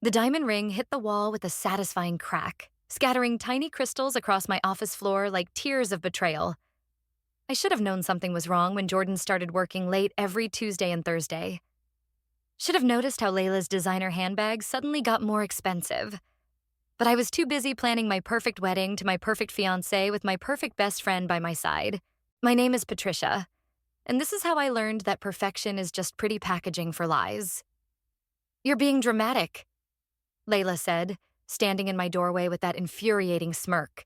The diamond ring hit the wall with a satisfying crack, scattering tiny crystals across my office floor like tears of betrayal. I should have known something was wrong when Jordan started working late every Tuesday and Thursday. Should have noticed how Layla's designer handbags suddenly got more expensive. But I was too busy planning my perfect wedding to my perfect fiancé with my perfect best friend by my side. My name is Patricia, and this is how I learned that perfection is just pretty packaging for lies. "You're being dramatic," Layla said, standing in my doorway with that infuriating smirk.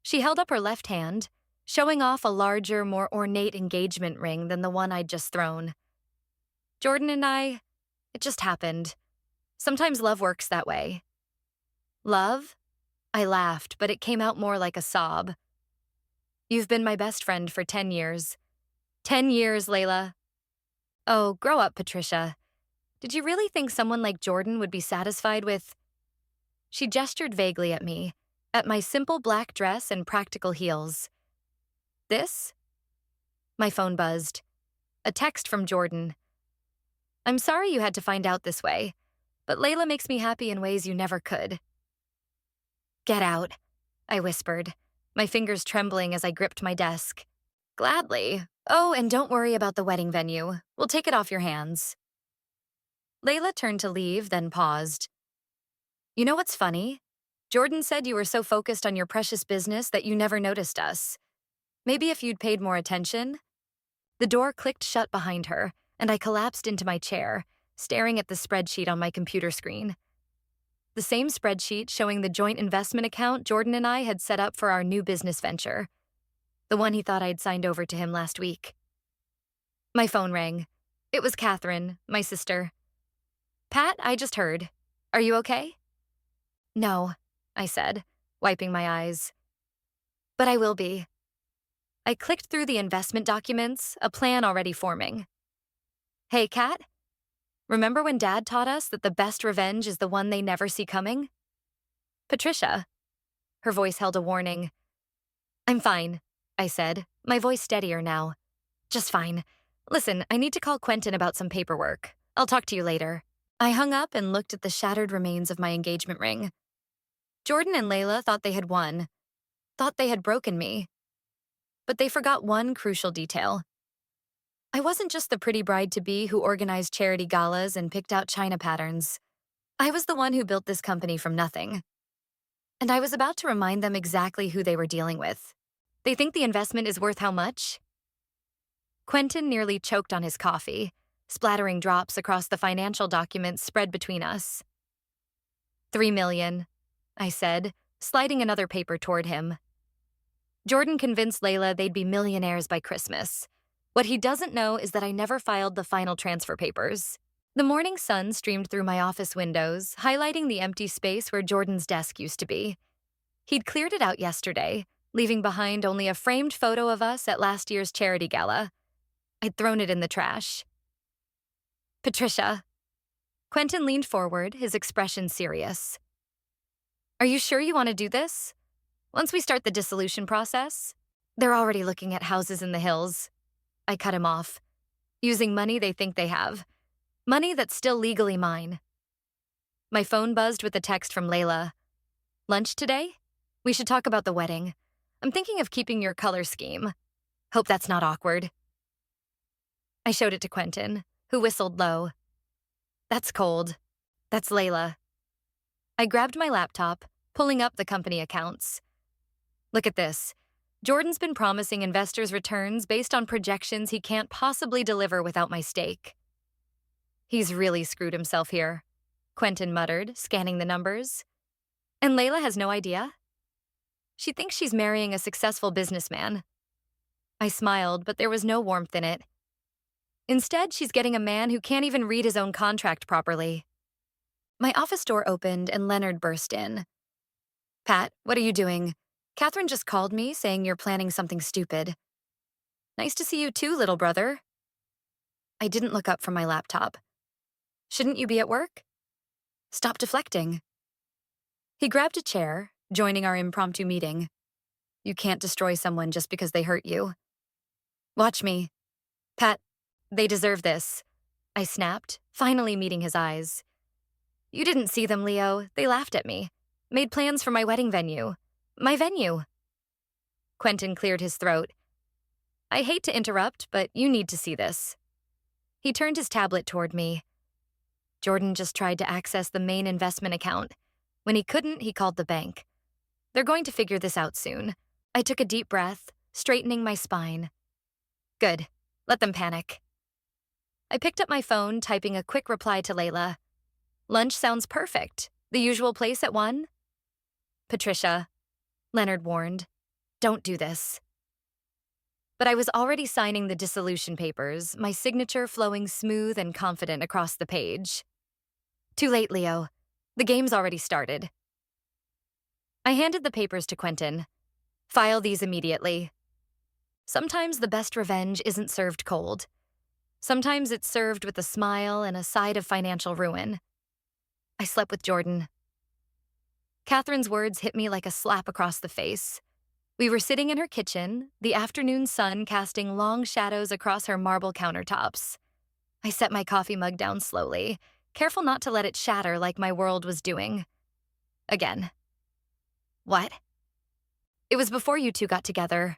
She held up her left hand, showing off a larger, more ornate engagement ring than the one I'd just thrown. "Jordan and I, it just happened. Sometimes love works that way." "Love?" I laughed, but it came out more like a sob. "You've been my best friend for 10 years. 10 years, Layla." "Oh, grow up, Patricia. Did you really think someone like Jordan would be satisfied with—" She gestured vaguely at me, at my simple black dress and practical heels. "This?" My phone buzzed. A text from Jordan. "I'm sorry you had to find out this way, but Layla makes me happy in ways you never could." "Get out," I whispered, my fingers trembling as I gripped my desk. "Gladly. Oh, and don't worry about the wedding venue. We'll take it off your hands." Layla turned to leave, then paused. "You know what's funny? Jordan said you were so focused on your precious business that you never noticed us. Maybe if you'd paid more attention." The door clicked shut behind her, and I collapsed into my chair, staring at the spreadsheet on my computer screen. The same spreadsheet showing the joint investment account Jordan and I had set up for our new business venture. The one he thought I'd signed over to him last week. My phone rang. It was Catherine, my sister. "Pat, I just heard. Are you okay?" "No," I said, wiping my eyes. "But I will be." I clicked through the investment documents, a plan already forming. "Hey, Kat, remember when Dad taught us that the best revenge is the one they never see coming?" "Patricia." Her voice held a warning. "I'm fine," I said, my voice steadier now. "Just fine. Listen, I need to call Quentin about some paperwork. I'll talk to you later." I hung up and looked at the shattered remains of my engagement ring. Jordan and Layla thought they had won, thought they had broken me. But they forgot one crucial detail. I wasn't just the pretty bride-to-be who organized charity galas and picked out china patterns. I was the one who built this company from nothing. And I was about to remind them exactly who they were dealing with. They think the investment is worth how much? Quentin nearly choked on his coffee, splattering drops across the financial documents spread between us. "3 million, I said, sliding another paper toward him. Jordan convinced Layla they'd be millionaires by Christmas. What he doesn't know is that I never filed the final transfer papers. The morning sun streamed through my office windows, highlighting the empty space where Jordan's desk used to be. He'd cleared it out yesterday, leaving behind only a framed photo of us at last year's charity gala. I'd thrown it in the trash. "Patricia." Quentin leaned forward, his expression serious. "Are you sure you want to do this? Once we start the dissolution process, they're already looking at houses in the hills." I cut him off. "Using money they think they have. Money that's still legally mine." My phone buzzed with a text from Layla. "Lunch today? We should talk about the wedding. I'm thinking of keeping your color scheme. Hope that's not awkward." I showed it to Quentin, who whistled low. "That's cold. That's Layla." I grabbed my laptop, pulling up the company accounts. "Look at this. Jordan's been promising investors returns based on projections he can't possibly deliver without my stake." "He's really screwed himself here," Quentin muttered, scanning the numbers. "And Layla has no idea? She thinks she's marrying a successful businessman." I smiled, but there was no warmth in it. Instead, she's getting a man who can't even read his own contract properly. My office door opened and Leonard burst in. "Pat, what are you doing? Catherine just called me saying you're planning something stupid." "Nice to see you too, little brother." I didn't look up from my laptop. "Shouldn't you be at work?" "Stop deflecting." He grabbed a chair, joining our impromptu meeting. "You can't destroy someone just because they hurt you." "Watch me." "Pat, they deserve this," I snapped, finally meeting his eyes. You didn't see them, Leo. They laughed at me. Made plans for my wedding venue. My venue. Quentin cleared his throat. I hate to interrupt, but you need to see this. He turned his tablet toward me. Jordan just tried to access the main investment account. When he couldn't, he called the bank. They're going to figure this out soon. I took a deep breath, straightening my spine. Good. Let them panic. I picked up my phone, typing a quick reply to Layla. Lunch sounds perfect. The usual place at 1? Patricia, Leonard warned. Don't do this. But I was already signing the dissolution papers, my signature flowing smooth and confident across the page. Too late, Leo. The game's already started. I handed the papers to Quentin. File these immediately. Sometimes the best revenge isn't served cold. Sometimes it's served with a smile and a side of financial ruin. I slept with Jordan. Catherine's words hit me like a slap across the face. We were sitting in her kitchen, the afternoon sun casting long shadows across her marble countertops. I set my coffee mug down slowly, careful not to let it shatter like my world was doing. Again. What? It was before you two got together.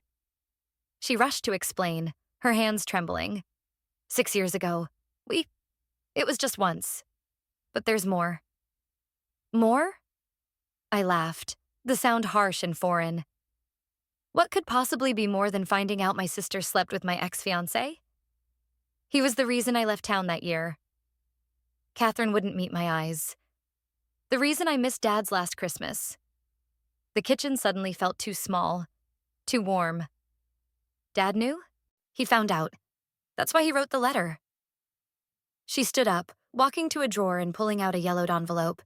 She rushed to explain, her hands trembling. 6 years ago. It was just once. But there's more. More? I laughed, the sound harsh and foreign. What could possibly be more than finding out my sister slept with my ex-fiancé? He was the reason I left town that year. Catherine wouldn't meet my eyes. The reason I missed Dad's last Christmas. The kitchen suddenly felt too small, too warm. Dad knew? He found out. That's why he wrote the letter. She stood up, walking to a drawer and pulling out a yellowed envelope.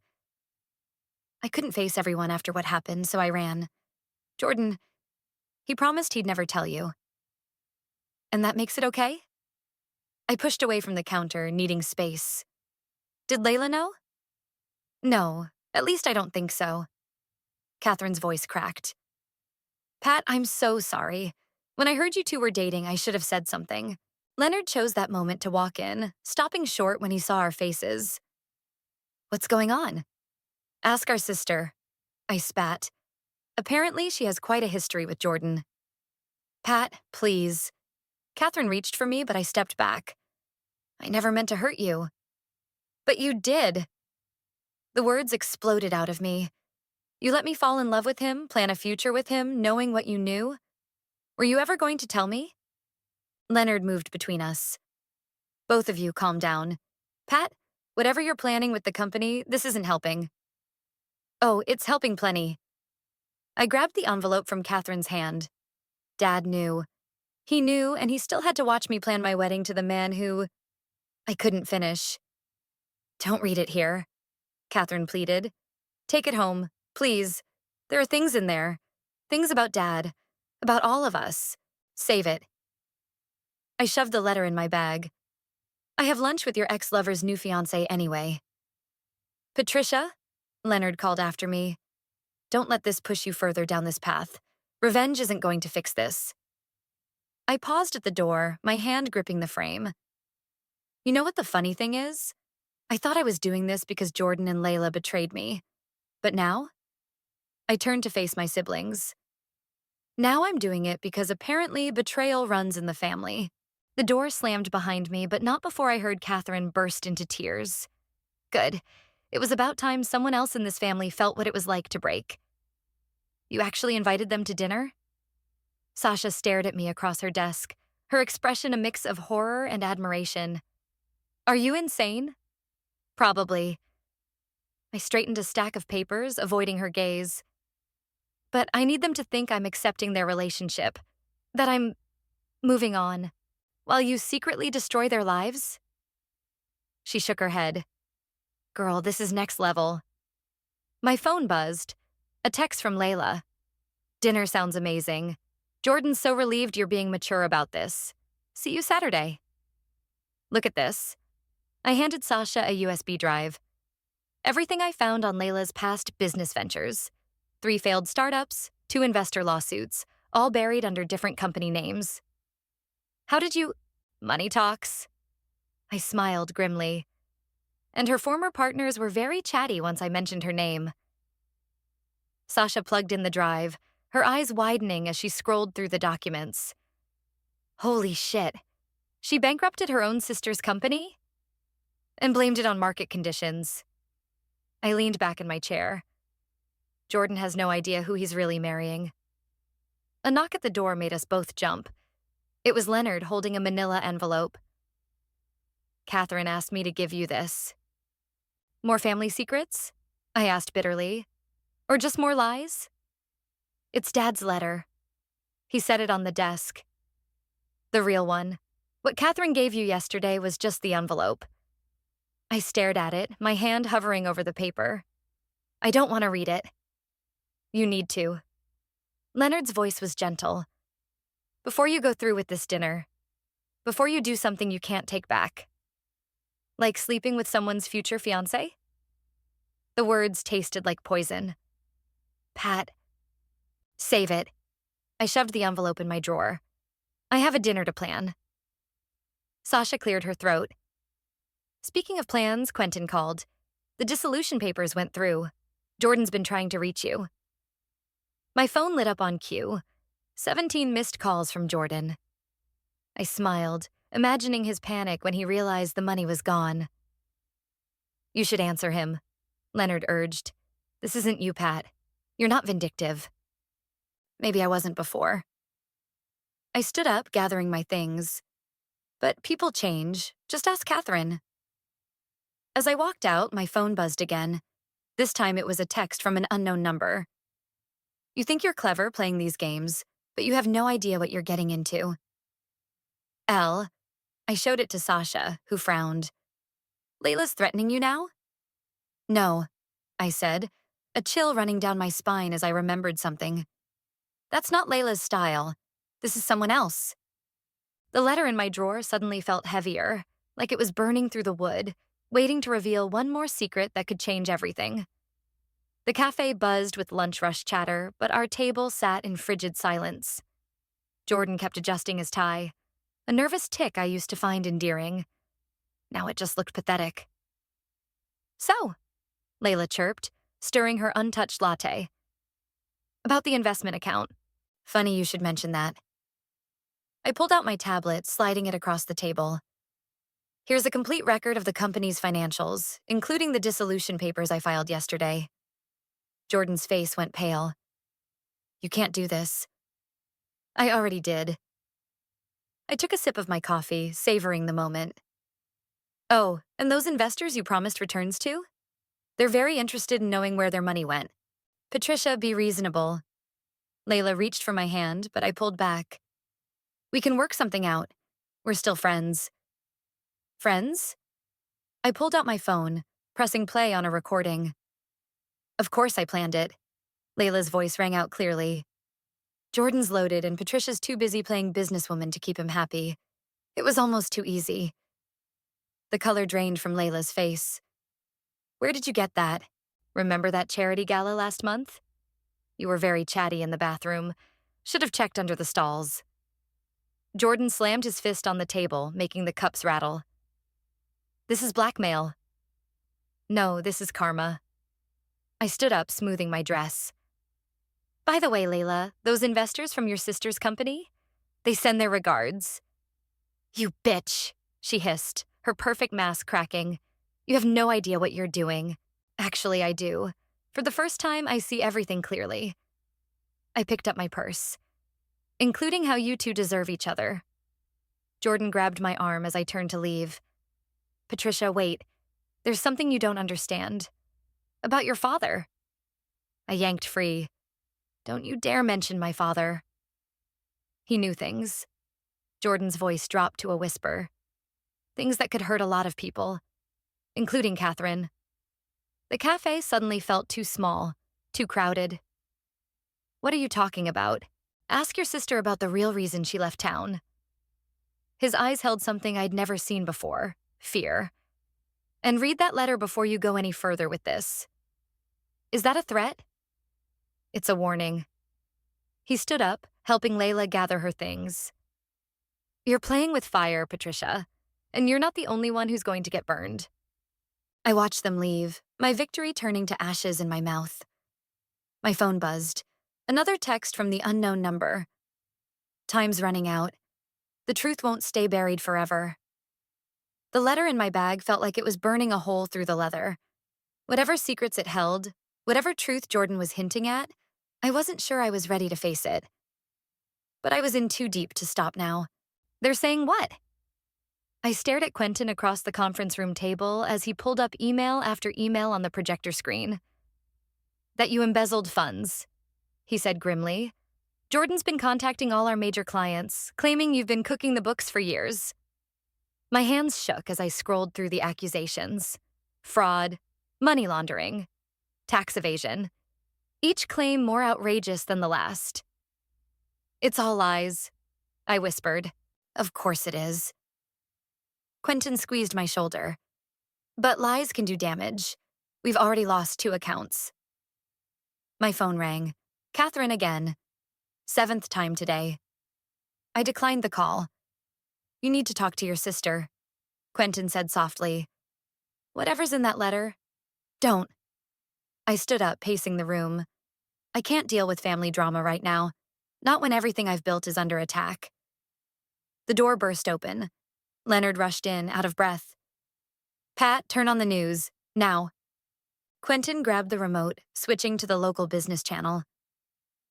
I couldn't face everyone after what happened, so I ran. Jordan, he promised he'd never tell you. And that makes it okay? I pushed away from the counter, needing space. Did Layla know? No, at least I don't think so. Catherine's voice cracked. Pat, I'm so sorry. When I heard you two were dating, I should have said something. Leonard chose that moment to walk in, stopping short when he saw our faces. What's going on? Ask our sister. I spat. Apparently, she has quite a history with Jordan. Pat, please. Catherine reached for me, but I stepped back. I never meant to hurt you. But you did. The words exploded out of me. You let me fall in love with him, plan a future with him, knowing what you knew? Were you ever going to tell me? Leonard moved between us. Both of you calm down. Pat, whatever you're planning with the company, this isn't helping. Oh, it's helping plenty. I grabbed the envelope from Catherine's hand. Dad knew. He knew, and he still had to watch me plan my wedding to the man who... I couldn't finish. Don't read it here, Catherine pleaded. Take it home, please. There are things in there. Things about Dad. About all of us. Save it. I shoved the letter in my bag. I have lunch with your ex-lover's new fiancé anyway. Patricia? Leonard called after me. Don't let this push you further down this path. Revenge isn't going to fix this. I paused at the door, my hand gripping the frame. You know what the funny thing is? I thought I was doing this because Jordan and Layla betrayed me. But now? I turned to face my siblings. Now I'm doing it because apparently betrayal runs in the family. The door slammed behind me, but not before I heard Catherine burst into tears. Good. It was about time someone else in this family felt what it was like to break. You actually invited them to dinner? Sasha stared at me across her desk, her expression a mix of horror and admiration. Are you insane? Probably. I straightened a stack of papers, avoiding her gaze. But I need them to think I'm accepting their relationship, that I'm moving on, while you secretly destroy their lives? She shook her head. Girl, this is next level. My phone buzzed. A text from Layla. Dinner sounds amazing. Jordan's so relieved you're being mature about this. See you Saturday. Look at this. I handed Sasha a USB drive. Everything I found on Layla's past business ventures. 3 failed startups, 2 investor lawsuits, all buried under different company names. How did you... Money talks? I smiled grimly. and her former partners were very chatty once I mentioned her name. Sasha plugged in the drive, her eyes widening as she scrolled through the documents. Holy shit. She bankrupted her own sister's company? And blamed it on market conditions. I leaned back in my chair. Jordan has no idea who he's really marrying. A knock at the door made us both jump. It was Leonard holding a manila envelope. Catherine asked me to give you this. More family secrets? I asked bitterly. Or just more lies? It's Dad's letter. He set it on the desk. The real one. What Catherine gave you yesterday was just the envelope. I stared at it, my hand hovering over the paper. I don't want to read it. You need to. Leonard's voice was gentle. Before you go through with this dinner, before you do something you can't take back. Like sleeping with someone's future fiancé? The words tasted like poison. Pat. Save it. I shoved the envelope in my drawer. I have a dinner to plan. Sasha cleared her throat. Speaking of plans, Quentin called. The dissolution papers went through. Jordan's been trying to reach you. My phone lit up on cue. 17 missed calls from Jordan. I smiled, imagining his panic when he realized the money was gone. You should answer him, Leonard urged. This isn't you, Pat. You're not vindictive. Maybe I wasn't before. I stood up, gathering my things. But people change. Just ask Catherine. As I walked out, my phone buzzed again. This time it was a text from an unknown number. You think you're clever playing these games, but you have no idea what you're getting into. Elle. I showed it to Sasha, who frowned. Layla's threatening you now? No, I said, a chill running down my spine as I remembered something. That's not Layla's style. This is someone else. The letter in my drawer suddenly felt heavier, like it was burning through the wood, waiting to reveal one more secret that could change everything. The cafe buzzed with lunch rush chatter, but our table sat in frigid silence. Jordan kept adjusting his tie, a nervous tick I used to find endearing. Now it just looked pathetic. So, Layla chirped, stirring her untouched latte. About the investment account. Funny you should mention that. I pulled out my tablet, sliding it across the table. Here's a complete record of the company's financials, including the dissolution papers I filed yesterday. Jordan's face went pale. You can't do this. I already did. I took a sip of my coffee, savoring the moment. Oh, and those investors you promised returns to? They're very interested in knowing where their money went. Patricia, be reasonable. Layla reached for my hand, but I pulled back. We can work something out. We're still friends. Friends? I pulled out my phone, pressing play on a recording. Of course I planned it. Layla's voice rang out clearly. Jordan's loaded and Patricia's too busy playing businesswoman to keep him happy. It was almost too easy. The color drained from Layla's face. Where did you get that? Remember that charity gala last month? You were very chatty in the bathroom. Should have checked under the stalls. Jordan slammed his fist on the table, making the cups rattle. This is blackmail. No, this is karma. I stood up, smoothing my dress. By the way, Layla, those investors from your sister's company? They send their regards. You bitch, she hissed, her perfect mask cracking. You have no idea what you're doing. Actually, I do. For the first time, I see everything clearly. I picked up my purse. Including how you two deserve each other. Jordan grabbed my arm as I turned to leave. Patricia, wait. There's something you don't understand. About your father. I yanked free. Don't you dare mention my father. He knew things. Jordan's voice dropped to a whisper. Things that could hurt a lot of people, including Catherine. The cafe suddenly felt too small, too crowded. What are you talking about? Ask your sister about the real reason she left town. His eyes held something I'd never seen before, fear. And read that letter before you go any further with this. Is that a threat? It's a warning. He stood up, helping Layla gather her things. You're playing with fire, Patricia, and you're not the only one who's going to get burned. I watched them leave, my victory turning to ashes in my mouth. My phone buzzed. Another text from the unknown number. Time's running out. The truth won't stay buried forever. The letter in my bag felt like it was burning a hole through the leather. Whatever secrets it held, whatever truth Jordan was hinting at, I wasn't sure I was ready to face it. But I was in too deep to stop now. They're saying what? I stared at Quentin across the conference room table as he pulled up email after email on the projector screen. That you embezzled funds, he said grimly. Jordan's been contacting all our major clients, claiming you've been cooking the books for years. My hands shook as I scrolled through the accusations. Fraud, money laundering, tax evasion. Each claim more outrageous than the last. It's all lies, I whispered. Of course it is. Quentin squeezed my shoulder. But lies can do damage. We've already lost 2 accounts. My phone rang. Catherine again. 7th time today. I declined the call. You need to talk to your sister, Quentin said softly. Whatever's in that letter, don't. I stood up, pacing the room. I can't deal with family drama right now, not when everything I've built is under attack. The door burst open. Leonard rushed in, out of breath. Pat, turn on the news, now. Quentin grabbed the remote, switching to the local business channel.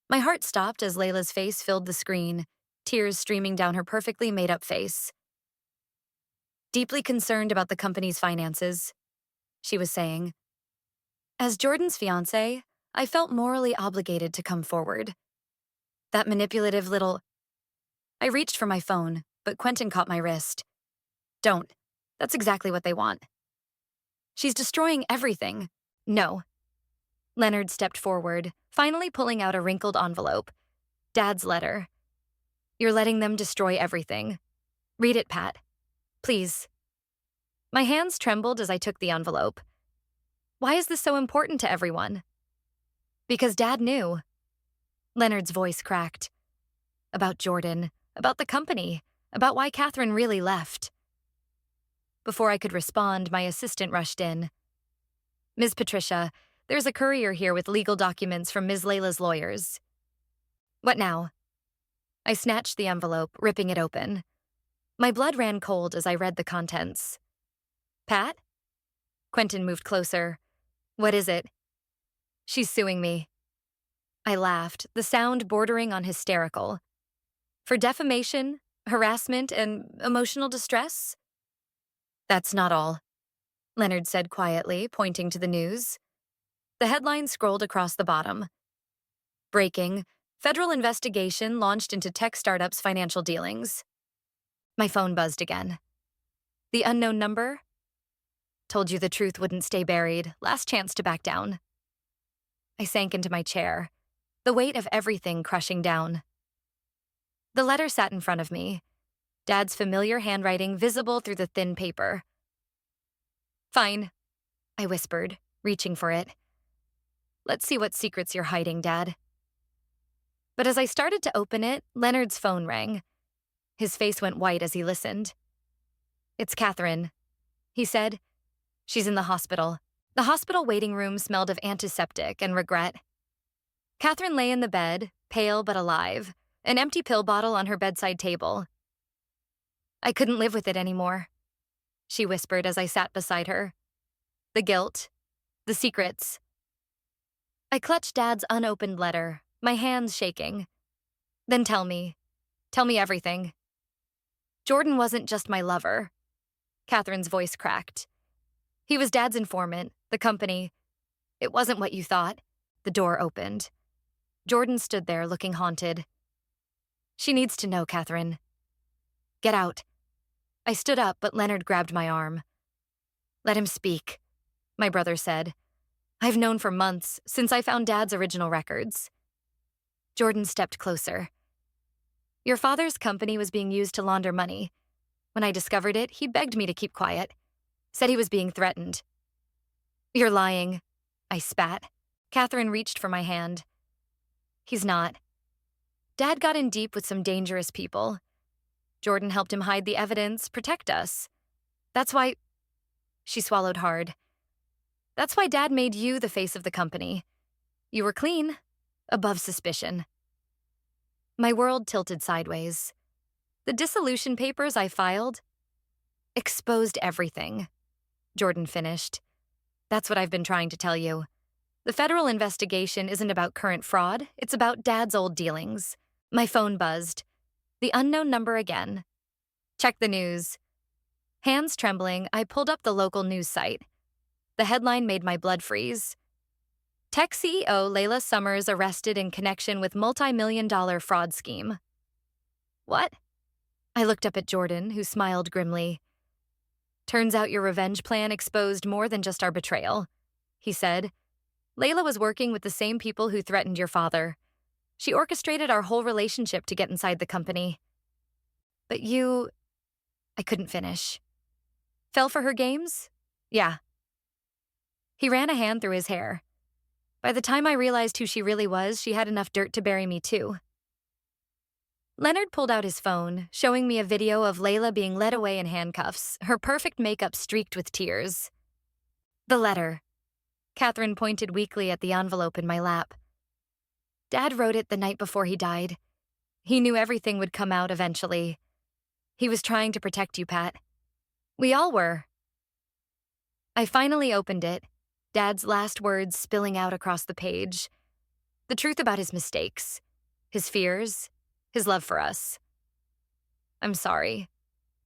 My heart stopped as Layla's face filled the screen, tears streaming down her perfectly made-up face. Deeply concerned about the company's finances, she was saying. As Jordan's fiancé, I felt morally obligated to come forward. That manipulative little... I reached for my phone, but Quentin caught my wrist. Don't. That's exactly what they want. She's destroying everything. No. Leonard stepped forward, finally pulling out a wrinkled envelope. Dad's letter. You're letting them destroy everything. Read it, Pat. Please. My hands trembled as I took the envelope. Why is this so important to everyone? Because Dad knew. Leonard's voice cracked. About Jordan, about the company, about why Catherine really left. Before I could respond, my assistant rushed in. Ms. Patricia, there's a courier here with legal documents from Ms. Layla's lawyers. What now? I snatched the envelope, ripping it open. My blood ran cold as I read the contents. Pat? Quentin moved closer. What is it? She's suing me. I laughed, the sound bordering on hysterical. For defamation, harassment, and emotional distress? That's not all, Leonard said quietly, pointing to the news. The headline scrolled across the bottom. Breaking, federal investigation launched into tech startups' financial dealings. My phone buzzed again. The unknown number? Told you the truth wouldn't stay buried. Last chance to back down. I sank into my chair, the weight of everything crushing down. The letter sat in front of me, Dad's familiar handwriting visible through the thin paper. Fine, I whispered, reaching for it. Let's see what secrets you're hiding, Dad. But as I started to open it, Leonard's phone rang. His face went white as he listened. It's Catherine, he said. She's in the hospital. The hospital waiting room smelled of antiseptic and regret. Catherine lay in the bed, pale but alive, an empty pill bottle on her bedside table. I couldn't live with it anymore, she whispered as I sat beside her. The guilt, the secrets. I clutched Dad's unopened letter, my hands shaking. Then tell me everything. Jordan wasn't just my lover. Catherine's voice cracked. He was Dad's informant, the company. It wasn't what you thought. The door opened. Jordan stood there looking haunted. She needs to know, Catherine. Get out. I stood up, but Leonard grabbed my arm. Let him speak, my brother said. I've known for months, since I found Dad's original records. Jordan stepped closer. Your father's company was being used to launder money. When I discovered it, he begged me to keep quiet. Said he was being threatened. You're lying, I spat. Catherine reached for my hand. He's not. Dad got in deep with some dangerous people. Jordan helped him hide the evidence, protect us. That's why... She swallowed hard. That's why Dad made you the face of the company. You were clean, above suspicion. My world tilted sideways. The dissolution papers I filed exposed everything, Jordan finished. That's what I've been trying to tell you. The federal investigation isn't about current fraud, it's about Dad's old dealings. My phone buzzed. The unknown number again. Check the news. Hands trembling, I pulled up the local news site. The headline made my blood freeze. Tech CEO Layla Summers arrested in connection with multi-million-dollar fraud scheme. What? I looked up at Jordan, who smiled grimly. Turns out your revenge plan exposed more than just our betrayal, he said. Layla was working with the same people who threatened your father. She orchestrated our whole relationship to get inside the company. But you... I couldn't finish. Fell for her games? Yeah. He ran a hand through his hair. By the time I realized who she really was, she had enough dirt to bury me too. Leonard pulled out his phone, showing me a video of Layla being led away in handcuffs, her perfect makeup streaked with tears. The letter. Catherine pointed weakly at the envelope in my lap. Dad wrote it the night before he died. He knew everything would come out eventually. He was trying to protect you, Pat. We all were. I finally opened it, Dad's last words spilling out across the page. The truth about his mistakes, his fears, his love for us. I'm sorry,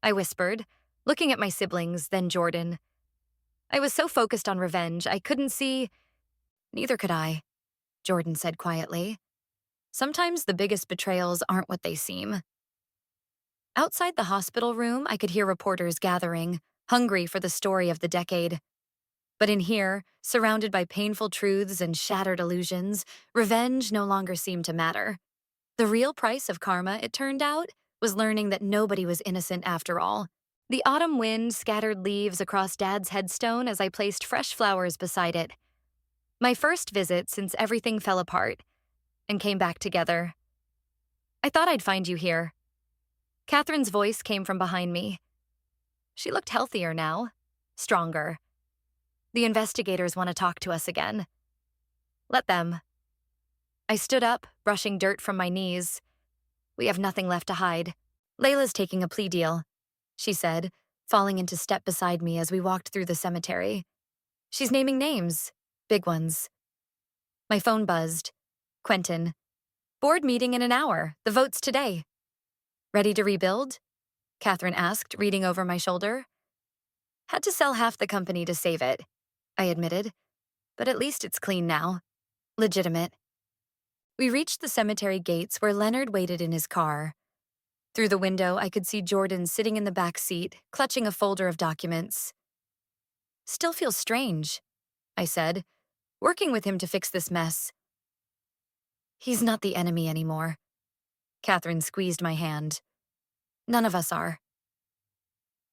I whispered, looking at my siblings, then Jordan. I was so focused on revenge, I couldn't see. Neither could I, Jordan said quietly. Sometimes the biggest betrayals aren't what they seem. Outside the hospital room, I could hear reporters gathering, hungry for the story of the decade. But in here, surrounded by painful truths and shattered illusions, revenge no longer seemed to matter. The real price of karma, it turned out, was learning that nobody was innocent after all. The autumn wind scattered leaves across Dad's headstone as I placed fresh flowers beside it. My first visit since everything fell apart and came back together. I thought I'd find you here. Catherine's voice came from behind me. She looked healthier now, stronger. The investigators want to talk to us again. Let them. I stood up, brushing dirt from my knees. We have nothing left to hide. Layla's taking a plea deal, she said, falling into step beside me as we walked through the cemetery. She's naming names, big ones. My phone buzzed. Quentin. Board meeting in an hour. The vote's today. Ready to rebuild? Catherine asked, reading over my shoulder. Had to sell half the company to save it, I admitted. But at least it's clean now. Legitimate. We reached the cemetery gates where Leonard waited in his car. Through the window, I could see Jordan sitting in the back seat, clutching a folder of documents. Still feels strange, I said, working with him to fix this mess. He's not the enemy anymore. Catherine squeezed my hand. None of us are.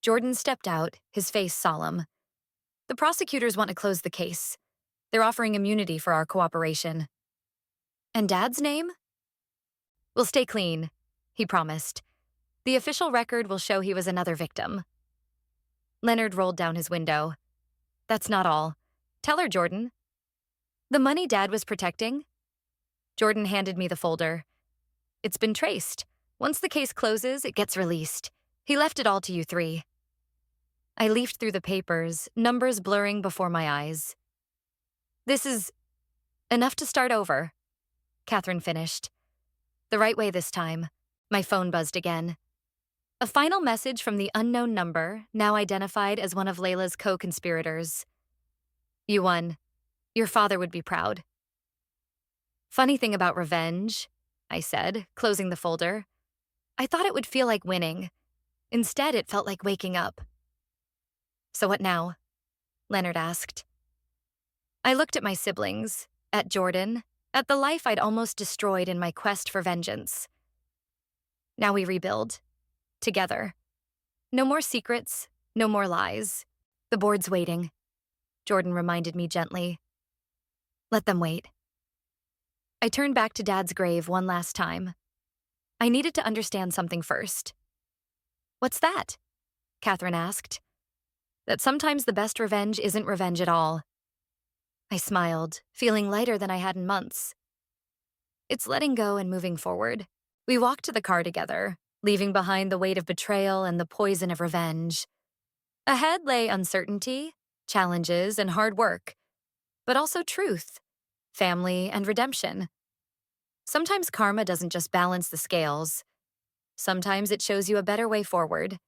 Jordan stepped out, his face solemn. The prosecutors want to close the case. They're offering immunity for our cooperation. And Dad's name? We'll stay clean, he promised. The official record will show he was another victim. Leonard rolled down his window. That's not all. Tell her, Jordan. The money Dad was protecting? Jordan handed me the folder. It's been traced. Once the case closes, it gets released. He left it all to you three. I leafed through the papers, numbers blurring before my eyes. This is enough to start over, Catherine finished. The right way this time. My phone buzzed again. A final message from the unknown number, now identified as one of Layla's co-conspirators. You won. Your father would be proud. Funny thing about revenge, I said, closing the folder. I thought it would feel like winning. Instead, it felt like waking up. So what now? Leonard asked. I looked at my siblings, at Jordan, at the life I'd almost destroyed in my quest for vengeance. Now we rebuild. Together. No more secrets, no more lies. The board's waiting. Jordan reminded me gently. Let them wait. I turned back to Dad's grave one last time. I needed to understand something first. What's that? Catherine asked. That sometimes the best revenge isn't revenge at all, I smiled, feeling lighter than I had in months. It's letting go and moving forward. We walked to the car together, leaving behind the weight of betrayal and the poison of revenge. Ahead lay uncertainty, challenges, and hard work, but also truth, family, and redemption. Sometimes karma doesn't just balance the scales. Sometimes it shows you a better way forward.